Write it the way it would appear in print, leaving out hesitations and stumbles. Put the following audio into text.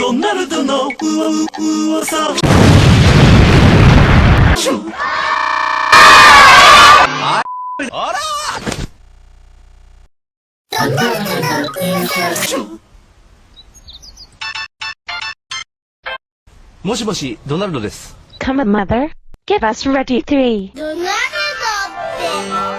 ドナルドの噂。あら。もしもし、ドナルドです。Come on, mother. Give us ready 3. ドナルドって